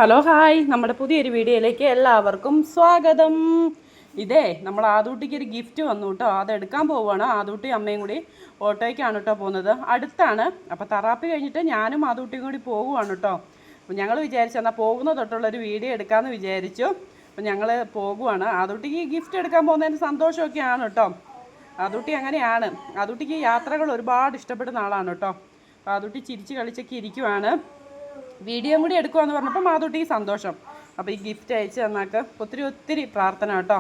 Hello hi, നമ്മുടെ പുതിയൊരു വീഡിയോയിലേക്ക് എല്ലാവർക്കും സ്വാഗതം. ഇതേ നമ്മൾ ആദൂട്ടിക്ക് ഒരു ഗിഫ്റ്റ് വന്നു കേട്ടോ. അതെടുക്കാൻ പോവുകയാണ്. ആദൂട്ടി അമ്മയും കൂടി ഓട്ടോയ്ക്കാണ് കേട്ടോ പോകുന്നത്. അടുത്താണ്. അപ്പോൾ തറാപ്പി കഴിഞ്ഞിട്ട് ഞാനും ആദൂട്ടിയും കൂടി പോകുവാണ് കേട്ടോ. അപ്പോൾ ഞങ്ങൾ വിചാരിച്ചു എന്നാൽ പോകുന്ന തൊട്ടുള്ളൊരു വീഡിയോ എടുക്കാമെന്ന് വിചാരിച്ചു. അപ്പോൾ ഞങ്ങൾ പോകുവാണ്. ആദൂട്ടിക്ക് ഗിഫ്റ്റ് എടുക്കാൻ പോകുന്നതിന് സന്തോഷമൊക്കെയാണ് കേട്ടോ. ആദൂട്ടി അങ്ങനെയാണ്. ആദൂട്ടിക്ക് യാത്രകൾ ഒരുപാട് ഇഷ്ടപ്പെടുന്ന ആളാണ് കേട്ടോ. അപ്പോൾ ആദൂട്ടി ചിരിച്ച് കളിച്ചൊക്കെ ഇരിക്കുവാണ്. വീഡിയോ കൂടി എടുക്കുവാന്ന് പറഞ്ഞപ്പോൾ മാധുട്ടിക്ക് സന്തോഷം. അപ്പോൾ ഈ ഗിഫ്റ്റ് അയച്ച് തന്നാക്ക് ഒത്തിരി പ്രാർത്ഥന കേട്ടോ.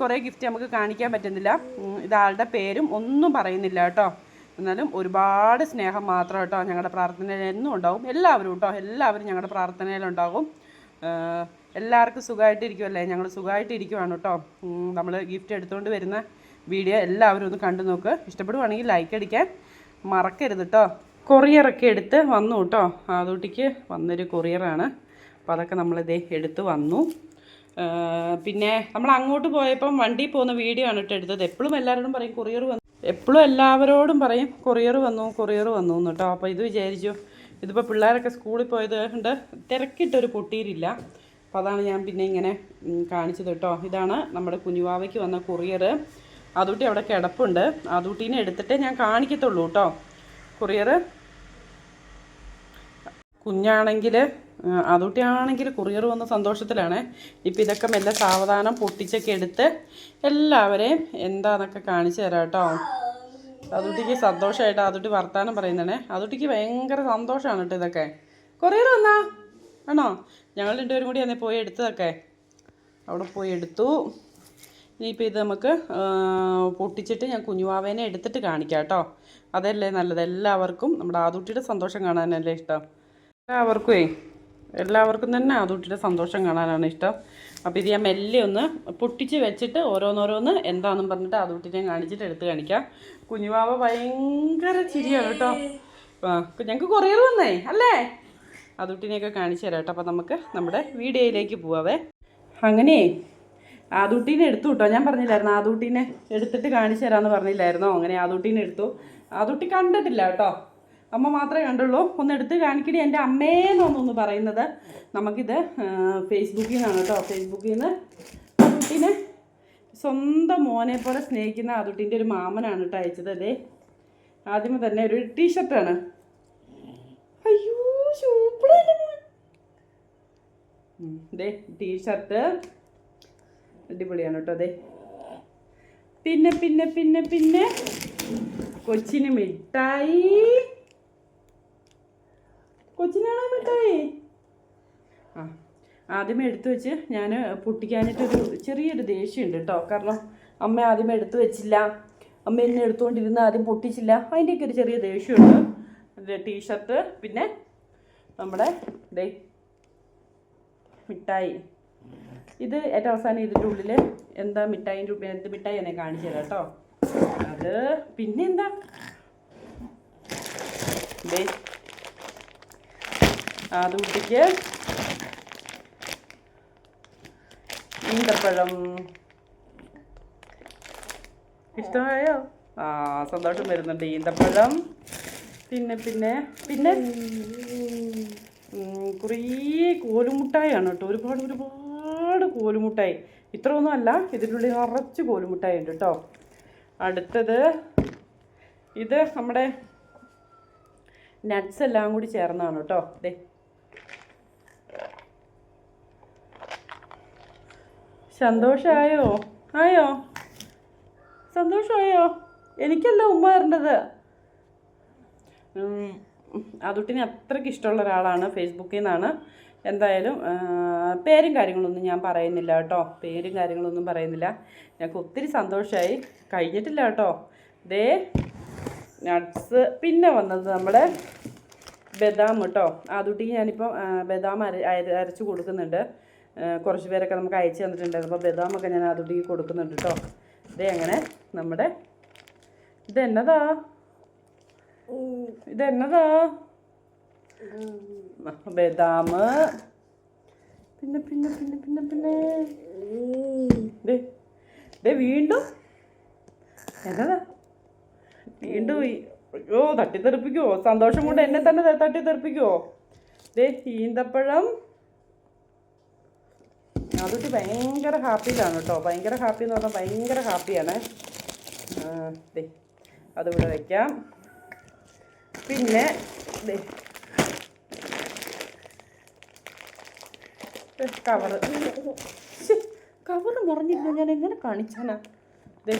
കുറേ ഗിഫ്റ്റ് നമുക്ക് കാണിക്കാൻ പറ്റുന്നില്ല. ഇതാളുടെ പേരും ഒന്നും പറയുന്നില്ല കേട്ടോ. എന്നാലും ഒരുപാട് സ്നേഹം മാത്രം കേട്ടോ. ഞങ്ങളുടെ പ്രാർത്ഥനയിൽ എന്നും ഉണ്ടാവും. എല്ലാവരും കേട്ടോ, എല്ലാവരും ഞങ്ങളുടെ പ്രാർത്ഥനയിലുണ്ടാകും. എല്ലാവർക്കും സുഖമായിട്ടിരിക്കുമല്ലേ? ഞങ്ങൾ സുഖമായിട്ടിരിക്കുവാണ് കേട്ടോ. നമ്മൾ ഗിഫ്റ്റ് എടുത്തുകൊണ്ട് വരുന്ന വീഡിയോ എല്ലാവരും ഒന്ന് കണ്ടു നോക്ക്. ഇഷ്ടപ്പെടുവാണെങ്കിൽ ലൈക്ക് അടിക്കാൻ മറക്കരുത് കേട്ടോ. കൊറിയറൊക്കെ എടുത്ത് വന്നു കേട്ടോ. ആദൂട്ടിക്ക് വന്നൊരു കൊറിയറാണ്. അപ്പോൾ അതൊക്കെ നമ്മളിതേ എടുത്ത് വന്നു. പിന്നെ നമ്മൾ അങ്ങോട്ട് പോയപ്പം വണ്ടിയിൽ പോകുന്ന വീഡിയോ ആണ് കേട്ടോ എടുത്തത്. എപ്പോഴും എല്ലാവരോടും പറയും കൊറിയർ വന്നു, എപ്പോഴും എല്ലാവരോടും പറയും കൊറിയർ വന്നു എന്ന് കേട്ടോ. അപ്പോൾ ഇത് വിചാരിച്ചു, ഇതിപ്പോൾ പിള്ളേരൊക്കെ സ്കൂളിൽ പോയത് കൊണ്ട് തിരക്കിട്ടൊരു പൊട്ടിയിലില്ല. അപ്പോൾ അതാണ് ഞാൻ പിന്നെ ഇങ്ങനെ കാണിച്ചത് കേട്ടോ. ഇതാണ് നമ്മുടെ കുഞ്ഞുവാവയ്ക്ക് വന്ന കൊറിയർ. ആദൂട്ടി അവിടെ കിടപ്പുണ്ട്. ആദൂട്ടീനെ എടുത്തിട്ടേ ഞാൻ കാണിക്കത്തുള്ളൂ കേട്ടോ. കൊറിയർ കുഞ്ഞാണെങ്കിൽ ആദൂട്ടിയാണെങ്കിൽ കൊറിയർ വന്ന സന്തോഷത്തിലാണ്. ഇപ്പോൾ ഇതൊക്കെ മെല്ലെ സാവധാനം പൊട്ടിച്ചൊക്കെ എടുത്ത് എല്ലാവരെയും എന്താണെന്നൊക്കെ കാണിച്ചു തരാം കേട്ടോ. ആദൂട്ടിക്ക് സന്തോഷമായിട്ട് ആദൂട്ടി വർത്താനം പറയുന്നതാണേ. ആദൂട്ടിക്ക് ഭയങ്കര സന്തോഷമാണ് കേട്ടോ. ഇതൊക്കെ കൊറിയർ വന്നാ ആണോ? ഞങ്ങൾ രണ്ടുപേരും കൂടി അന്നേ പോയി എടുത്തതൊക്കെ അവിടെ പോയി എടുത്തു. ഇനിയിപ്പോൾ ഇത് നമുക്ക് പൊട്ടിച്ചിട്ട് ഞാൻ കുഞ്ഞുവാവേനെ എടുത്തിട്ട് കാണിക്കാം കേട്ടോ. അതല്ലേ നല്ലത്. എല്ലാവർക്കും നമ്മുടെ ആദൂട്ടിയുടെ സന്തോഷം കാണാനല്ലേ ഇഷ്ടം. എല്ലാവർക്കും തന്നെ ആദൂട്ടിയുടെ സന്തോഷം കാണാനാണ് ഇഷ്ടം. അപ്പോൾ ഇത് ഞാൻ മെല്ലെ ഒന്ന് പൊട്ടിച്ച് വെച്ചിട്ട് ഓരോന്നോരോന്ന് എന്താണെന്നും പറഞ്ഞിട്ട് ആദൂട്ടിനെ കാണിച്ചിട്ട് എടുത്ത് കാണിക്കാം. കുഞ്ഞുവാവ ഭയങ്കര ചിരിയാണ് കേട്ടോ. ഞങ്ങൾക്ക് കൊറിയർ വന്നേ അല്ലേ? ആദൂട്ടിനെയൊക്കെ കാണിച്ചു തരാം കേട്ടോ. അപ്പോൾ നമുക്ക് നമ്മുടെ വീഡിയോയിലേക്ക് പോവാവേ. അങ്ങനെ ആദൂട്ടീനെ എടുത്തു കേട്ടോ. ഞാൻ പറഞ്ഞില്ലായിരുന്നു ആദൂട്ടീനെ എടുത്തിട്ട് കാണിച്ചു തരാമെന്ന് പറഞ്ഞില്ലായിരുന്നോ? അങ്ങനെ ആദൂട്ടീനെ എടുത്തു. ആദൂട്ടി കണ്ടിട്ടില്ല കേട്ടോ. അമ്മ മാത്രമേ കണ്ടുള്ളൂ. ഒന്ന് എടുത്ത് കാണിക്കണേ എൻ്റെ അമ്മേന്നൊന്നൊന്ന് പറയുന്നത്. നമുക്കിത് ഫേസ്ബുക്കിൽ നിന്നാണ് കേട്ടോ. ഫേസ്ബുക്കിൽ നിന്ന് ആദൂട്ടീനെ സ്വന്തം മോനെ പോലെ സ്നേഹിക്കുന്ന ആദൂട്ടീൻ്റെ ഒരു മാമനാണ് കേട്ടോ അയച്ചത്. അതെ, ആദ്യമേ തന്നെ ഒരു ടീഷർട്ടാണ്. അയ്യോ സൂപ്പറാണ്. ഇതേ ടീഷർട്ട് അടിപൊളിയാണ് കേട്ടോ. അതെ, പിന്നെ പിന്നെ പിന്നെ പിന്നെ കൊച്ചിന് മിഠായി. കൊച്ചിനാണോ മിഠായി? ആദ്യമേ എടുത്തു വെച്ച് ഞാൻ പൊട്ടിക്കാനായിട്ടൊരു ചെറിയൊരു ദേഷ്യമുണ്ട് കേട്ടോ. കാരണം അമ്മ ആദ്യമേ എടുത്തു വെച്ചില്ല, അമ്മ എന്നെ എടുത്തുകൊണ്ടിരുന്ന് ആദ്യം പൊട്ടിച്ചില്ല. അതിൻ്റെയൊക്കെ ഒരു ചെറിയ ദേഷ്യമുണ്ട്. ടീഷർട്ട്, പിന്നെ നമ്മുടെ ദേ മിഠായി. ഇത് ഏറ്റവും അവസാനം ഇതിൻ്റെ ഉള്ളിൽ എന്താ മിഠായിൻ്റെ ഉള്ളിൽ എന്ത് മിഠായി എന്നെ കാണിച്ചു തരാം കേട്ടോ. അത് പിന്നെ എന്താ ആദൂട്ടിക്ക് ഈന്തപ്പഴം ഇഷ്ടമായോ? സന്തോഷം വരുന്നുണ്ട്. ഈന്തപ്പഴം, പിന്നെ പിന്നെ പിന്നെ കുറേ കോലുമുട്ടായാണ് കേട്ടോ. ഒരുപാട് കോലുമുട്ടായി. ഇത്രയൊന്നും അല്ല, ഇതിൻ്റെ ഉള്ളിൽ നിറച്ച് കോലുമുട്ടായി ഉണ്ട് കേട്ടോ. അടുത്തത് ഇത് നമ്മുടെ നട്ട്സ് എല്ലാം കൂടി ചേർന്നാണ് കേട്ടോ. അതെ, സന്തോഷമായോ? സന്തോഷമായോ? എനിക്കല്ല ഉമ്മ തരേണ്ടത്. ആദൂട്ടിനെ അത്രയ്ക്ക് ഇഷ്ടമുള്ള ഒരാളാണ്. ഫേസ്ബുക്കിൽ നിന്നാണ്. എന്തായാലും പേരും കാര്യങ്ങളൊന്നും ഞാൻ പറയുന്നില്ല കേട്ടോ. പേരും കാര്യങ്ങളൊന്നും പറയുന്നില്ല. ഞങ്ങൾക്ക് ഒത്തിരി സന്തോഷമായി. കഴിഞ്ഞിട്ടില്ല കേട്ടോ. ദേ നട്ട്സ്. പിന്നെ വന്നത് നമ്മുടെ ബദാം കേട്ടോ. ആദൂട്ടിക്ക് ഞാനിപ്പം ബദാം അരച്ച് കൊടുക്കുന്നുണ്ട്. കുറച്ച് പേരൊക്കെ നമുക്ക് അയച്ചു തന്നിട്ടുണ്ടായിരുന്നു. അപ്പോൾ ബദാമൊക്കെ ഞാൻ ആദൂട്ടിക്ക് കൊടുക്കുന്നുണ്ട് കേട്ടോ. ഇതേ അങ്ങനെ നമ്മുടെ ഇതെന്നതാ ബദാം. പിന്നെ പിന്നെ പിന്നെ പിന്നെ പിന്നെ വീണ്ടും എന്നതാ വീണ്ടും അയ്യോ തട്ടിത്തെറിപ്പിക്കുമോ? സന്തോഷം കൊണ്ട് എന്നെ തന്നെ തട്ടിത്തെറിപ്പിക്കുമോ? ദേ ഈന്തപ്പഴം, അതുകൊണ്ട് ഭയങ്കര ഹാപ്പിയിലാണ് കേട്ടോ. ഭയങ്കര ഹാപ്പി എന്ന് പറഞ്ഞാൽ ഭയങ്കര ഹാപ്പിയാണ്. ദേ അതിവിടെ വയ്ക്കാം. പിന്നെ ദേ കവറ് മുറിഞ്ഞിരുന്ന ഞാൻ എങ്ങനെ കാണിച്ചാനാ? ദേ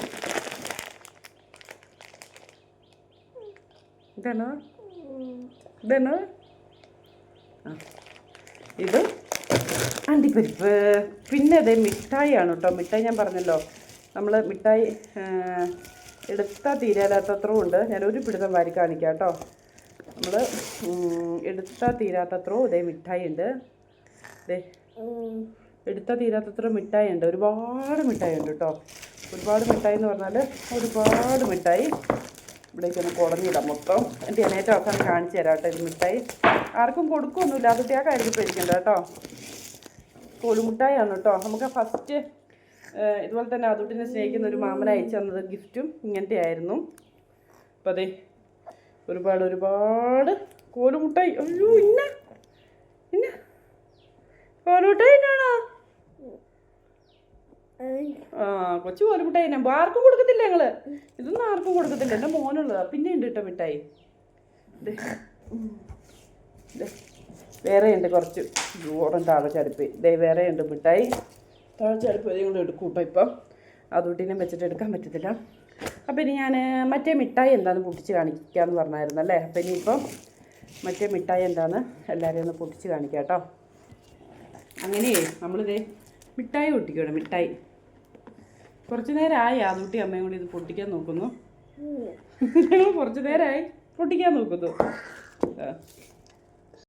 ഇതാണ് ഇതാണ് ഇത് അണ്ടിപ്പരിപ്പ്. പിന്നെ അതേ മിഠായിയാണ് കേട്ടോ. മിഠായി ഞാൻ പറഞ്ഞല്ലോ, നമ്മൾ മിഠായി എടുത്താൽ തീരാത്തത്രയും ഉണ്ട്. ഞാനൊരു പിടുത്തം വാരി കാണിക്കാം കേട്ടോ. നമ്മൾ എടുത്താൽ തീരാത്തത്രയും ഇതേ മിഠായി ഉണ്ട്. ഇതേ എടുത്താൽ തീരാത്തത്ര മിഠായി ഉണ്ട്. ഒരുപാട് മിഠായി ഉണ്ട് കേട്ടോ. ഒരുപാട് മിഠായി എന്ന് പറഞ്ഞാൽ ഒരുപാട് മിഠായി. ഇവിടേക്കൊന്ന് കുടഞ്ഞിടാം മൊത്തം. എൻ്റെ ഞാൻ ഏറ്റവും അവസാനം കാണിച്ചു തരാം കേട്ടോ. ഇത് മിഠായി ആർക്കും കൊടുക്കൊന്നുമില്ല, അതൊക്കെ ആ കാര്യത്തിൽ പേടിക്കണ്ട കേട്ടോ. കോലുമിഠായിയാണ് കേട്ടോ. നമുക്ക് ഫസ്റ്റ് ഇതുപോലെ തന്നെ അതുട്ടിനെ സ്നേഹിക്കുന്ന ഒരു മാമൻ അയച്ചു തന്നത് ഗിഫ്റ്റും ഇങ്ങനത്തെ ആയിരുന്നു. അപ്പം അതെ ഒരുപാട് കോലുമിഠായി. അയ്യോ ഇന്ന കോലുമിഠായി എന്നാണോ? കൊച്ചു കോലുമിഠായി ഞാൻ ആർക്കും കൊടുക്കത്തില്ല. ഞങ്ങൾ ഇതൊന്നും ആർക്കും കൊടുക്കത്തില്ല. എൻ്റെ മോനുള്ളതാ. പിന്നെ ഉണ്ട് കേട്ടോ മിഠായി. വേറെ ഉണ്ട് കുറച്ച് ഓറം താഴെ ചടുപ്പ്. വേറെ ഉണ്ട് മിഠായി താഴെ ചടുപ്പ്. നിങ്ങൾ എടുക്കും കേട്ടോ. ഇപ്പം അതുട്ടിനെ വെച്ചിട്ട് എടുക്കാൻ പറ്റത്തില്ല. അപ്പം ഇനി ഞാൻ മറ്റേ മിഠായി എന്താണെന്ന് പൊട്ടിച്ച് കാണിക്കാമെന്ന് പറഞ്ഞായിരുന്നു അല്ലേ. അപ്പം ഇനിയിപ്പം മറ്റേ മിഠായി എന്താണെന്ന് എല്ലാവരെയും ഒന്ന് പൊട്ടിച്ച് കാണിക്കാം കേട്ടോ. അങ്ങനെയേ നമ്മളിതേ മിഠായി പൊട്ടിക്കണം. മിഠായി കുറച്ച് നേരമായി അതുട്ടി അമ്മയും കൂടി ഇത് പൊട്ടിക്കാൻ നോക്കുന്നു. ഞങ്ങൾ കുറച്ച് നേരമായി പൊട്ടിക്കാൻ നോക്കുന്നു.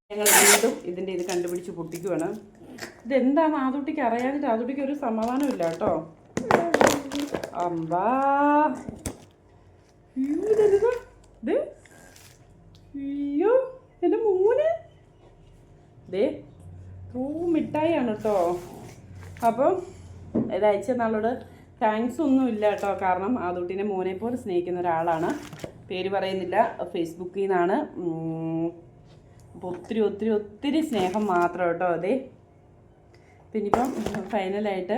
ഞങ്ങൾ വീണ്ടും ഇതിൻ്റെ ഇത് കണ്ടുപിടിച്ച് പൊട്ടിക്കുവാണ്. ഇതെന്താണ് ആദൂട്ടിക്ക് അറിയാനിട്ട് ആദൂട്ടിക്ക് ഒരു സമാധാനമില്ല കേട്ടോ. അമ്പാ അയ്യോ എൻ്റെ മോന് ദേ മിഠായിയാണ് കേട്ടോ. അപ്പം ഇത് അയച്ച നാളോട് താങ്ക്സ് ഒന്നും ഇല്ല കേട്ടോ. കാരണം ആദൂട്ടിനെ മോനെ പോലെ സ്നേഹിക്കുന്ന ഒരാളാണ്. പേര് പറയുന്നില്ല, ഫേസ്ബുക്കിൽ നിന്നാണ്. അപ്പോൾ ഒത്തിരി സ്നേഹം മാത്രം കേട്ടോ. അതെ പിന്നിപ്പം ഫൈനലായിട്ട്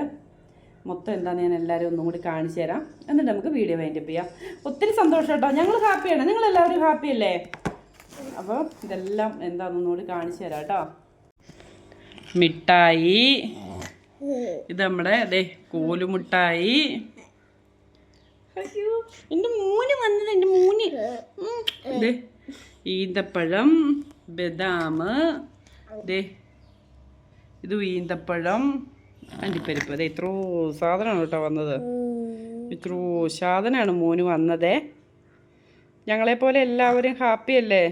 മൊത്തം എന്താണെന്ന് ഞാൻ എല്ലാവരും ഒന്നും കൂടി കാണിച്ചു തരാം. എന്നിട്ട് നമുക്ക് വീഡിയോ വൈൻഡപ്പ് ചെയ്യാം. ഒത്തിരി സന്തോഷം കേട്ടോ. ഞങ്ങൾ ഹാപ്പിയാണ്, നിങ്ങളെല്ലാവരും ഹാപ്പിയല്ലേ? അപ്പോൾ ഇതെല്ലാം എന്താണെന്നൊന്നും കൂടി കാണിച്ചു തരാം കേട്ടോ. മിഠായി ഇത് നമ്മുടെ അതെ കോലുമിഠായി. അയ്യോ എൻ്റെ മോന് വന്നത്, എൻ്റെ മോന്. അതെ ഈന്തപ്പഴം, ബദാം, ദേ ഇത് ഈന്തപ്പഴം, അണ്ടിപ്പരിപ്പ്. അതെ ഇത്രയോ സാധനമാണ് കേട്ടോ വന്നത്. ഇത്രയോ സാധനമാണ് മോന് വന്നത്. ഞങ്ങളെപ്പോലെ എല്ലാവരും ഹാപ്പിയല്ലേ?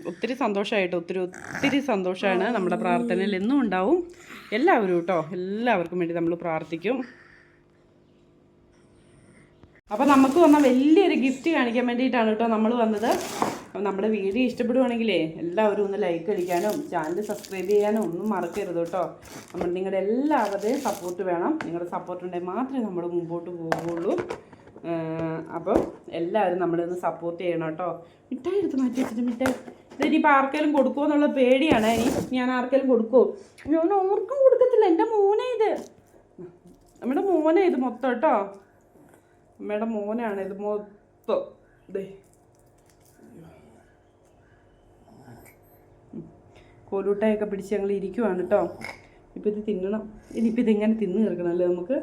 ഒത്തിരി സന്തോഷമായിട്ട് ഒത്തിരി സന്തോഷമാണ്. നമ്മുടെ പ്രാർത്ഥനയിൽ എന്നും ഉണ്ടാവും എല്ലാവരും കേട്ടോ. എല്ലാവർക്കും വേണ്ടി നമ്മൾ പ്രാർത്ഥിക്കും. അപ്പോൾ നമുക്ക് വന്ന വലിയൊരു ഗിഫ്റ്റ് കാണിക്കാൻ വേണ്ടിയിട്ടാണ് കേട്ടോ നമ്മൾ വന്നത്. അപ്പോൾ നമ്മുടെ വീഡിയോ ഇഷ്ടപ്പെടുവാണെങ്കിലേ എല്ലാവരും ഒന്ന് ലൈക്ക് അടിക്കാനും ചാനൽ സബ്സ്ക്രൈബ് ചെയ്യാനും ഒന്നും മറക്കരുത് കേട്ടോ. നിങ്ങളുടെ എല്ലാവരുടെയും സപ്പോർട്ട് വേണം. നിങ്ങളുടെ സപ്പോർട്ട് ഉണ്ടെങ്കിൽ മാത്രമേ നമ്മൾ മുമ്പോട്ട് പോവുകയുള്ളൂ. അപ്പോൾ എല്ലാവരും നമ്മളെ ഒന്ന് സപ്പോർട്ട് ചെയ്യണം കേട്ടോ. മിഠായി എടുത്ത് മാറ്റി വെച്ചിട്ട് മിഠായി ഇതിനിപ്പോൾ ആർക്കെങ്കിലും കൊടുക്കുമോ എന്നുള്ള പേടിയാണ്. ഞാൻ ആർക്കെങ്കിലും കൊടുക്കുമോ? ഞാൻ ഓർക്കും കൊടുക്കത്തില്ല. എൻ്റെ മോനെ ഇത്, നമ്മുടെ മോനെ ഇത് മൊത്തം കേട്ടോ. അമ്മയുടെ മോനാണ് ഇത് മൊത്തം. ഇതേ കോലൂട്ടായൊക്കെ പിടിച്ച് ഞങ്ങൾ ഇരിക്കുവാണ് കേട്ടോ. ഇപ്പം ഇത് തിന്നണം. ഇനിയിപ്പോൾ ഇതിങ്ങനെ തിന്ന് തീർക്കണമല്ലേ നമുക്ക്?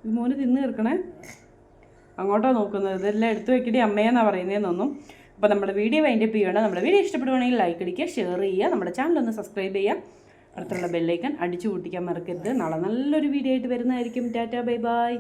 ഇത് മോന് തിന്ന് തീർക്കണേ. അങ്ങോട്ടാണ് നോക്കുന്നത്. ഇതെല്ലാം എടുത്തു വെക്കണേ അമ്മയെന്നാണ് പറയുന്നതെന്നൊന്നും. അപ്പോൾ നമ്മുടെ വീഡിയോ വൈൻഡപ്പ് ചെയ്യണം. നമ്മുടെ വീഡിയോ ഇഷ്ടപ്പെടുവാണെങ്കിൽ ലൈക്ക് അടിക്കുക, ഷെയർ ചെയ്യുക, നമ്മുടെ ചാനലൊന്ന് സബ്സ്ക്രൈബ് ചെയ്യുക, അടുത്തുള്ള ബെല്ലൈക്കൺ അടിച്ചു കൂട്ടിക്കാൻ മറക്കരുത്. നാളെ നല്ലൊരു വീഡിയോ ആയിട്ട് വരുന്നതായിരിക്കും. Tata bye bye.